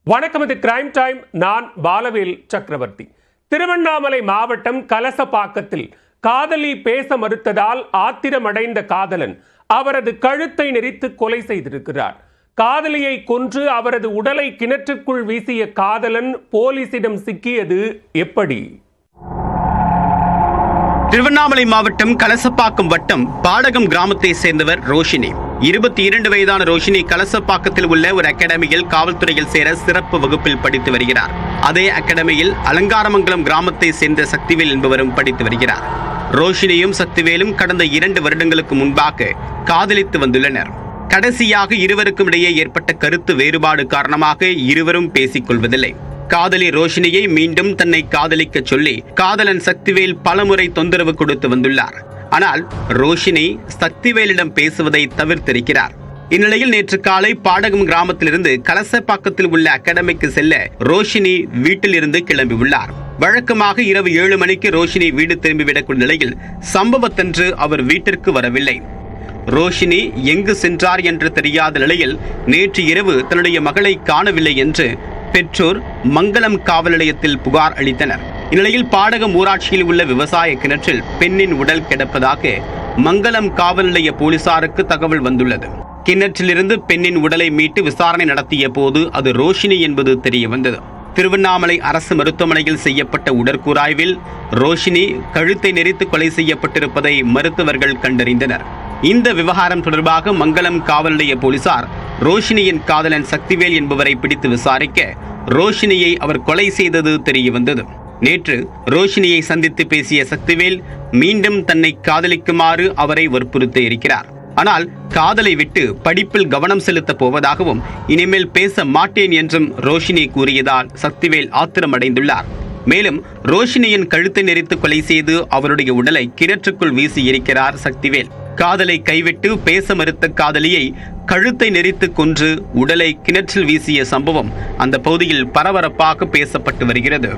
வணக்கம், இது crime time. நான் பாலவேல் சக்கரவர்த்தி. திருவண்ணாமலை மாவட்டம் கலசப்பாக்கத்தில் காதலி பேச மறுத்ததால் ஆத்திரமடைந்த காதலன் அவரது கழுத்தை நெரித்து கொலை செய்திருக்கிறார். காதலியை கொன்று அவரது உடலை கிணற்றுக்குள் வீசிய காதலன் போலீசிடம் சிக்கியது எப்படி? திருவண்ணாமலை மாவட்டம் கலசப்பாக்கம் வட்டம் பாடகம் கிராமத்தை சேர்ந்தவர் ரோஷினி. 22 வயதான ரோஷினி கலசப்பாக்கத்தில் உள்ள ஒரு அகாடமியில் காவல்துறையில் சேர சிறப்பு வகுப்பில் படித்து வருகிறார். அதே அகாடமியில் அலங்காரமங்கலம் கிராமத்தை சேர்ந்த சக்திவேல் என்பவரும் படித்து வருகிறார். ரோஷினியும் சக்திவேலும் கடந்த 2 வருடங்களுக்கு முன்பாக காதலித்து வந்துள்ளனர். கடைசியாக இருவருக்கும் இடையே ஏற்பட்ட கருத்து வேறுபாடு காரணமாக இருவரும் பேசிக் கொள்வதில்லை. காதலி ரோஷினியை மீண்டும் தன்னை காதலிக்க சொல்லி காதலன் சக்திவேல் பலமுறை தொந்தரவு கொடுத்து வந்துள்ளார். ஆனால் ரோஷினி சக்திவேலிடம் பேசுவதை தவிர்த்திருக்கிறார். இந்நிலையில் நேற்று காலை பாடகம் கிராமத்திலிருந்து கலசப்பாக்கத்தில் உள்ள அகாடமிக்கு செல்ல ரோஷினி வீட்டில் இருந்து கிளம்பியுள்ளார். வழக்கமாக இரவு 7 மணிக்கு ரோஷினி வீடு திரும்பிவிடக்கூடிய நிலையில் சம்பவத்தன்று அவர் வீட்டிற்கு வரவில்லை. ரோஷினி எங்கு சென்றார் என்று தெரியாத நிலையில் நேற்று இரவு தன்னுடைய மகளை காணவில்லை என்று பெற்றோர் மங்களம் காவல் நிலையத்தில் புகார் அளித்தனர். இந்நிலையில் பாடகம் ஊராட்சியில் உள்ள விவசாய கிணற்றில் பெண்ணின் உடல் கிடப்பதாக மங்களம் காவல் நிலைய போலீசாருக்கு தகவல் வந்துள்ளது. கிணற்றிலிருந்து பெண்ணின் உடலை மீட்டு விசாரணை நடத்திய போது அது ரோஷினி என்பது தெரிய வந்தது. திருவண்ணாமலை அரசு மருத்துவமனையில் செய்யப்பட்ட உடற்கூராய்வில் ரோஷினி கழுத்தை நெரித்து கொலை செய்யப்பட்டிருப்பதை மருத்துவர்கள் கண்டறிந்தனர். இந்த விவகாரம் தொடர்பாக மங்களம் காவல் நிலைய போலீசார் ரோஷினியின் காதலன் சக்திவேல் என்பவரை பிடித்து விசாரிக்க ரோஷினியை அவர் கொலை செய்தது தெரிய வந்தது. நேற்று ரோஷினியை சந்தித்து பேசிய சக்திவேல் மீண்டும் தன்னை காதலிக்குமாறு அவரை வற்புறுத்த இருக்கிறார். ஆனால் காதலை விட்டு படிப்பில் கவனம் செலுத்த போவதாகவும் இனிமேல் பேச மாட்டேன் என்றும் ரோஷினி கூறியதால் சக்திவேல் ஆத்திரமடைந்துள்ளார். மேலும் ரோஷினியின் கழுத்தை நெரித்து கொலை செய்து அவருடைய உடலை கிணற்றுக்குள் வீசி இருக்கிறார் சக்திவேல். காதலை கைவிட்டு பேச மறுத்த காதலியை கழுத்தை நெரித்து கொன்று உடலை கிணற்றில் வீசிய சம்பவம் அந்த பகுதியில் பரபரப்பாக பேசப்பட்டு வருகிறது.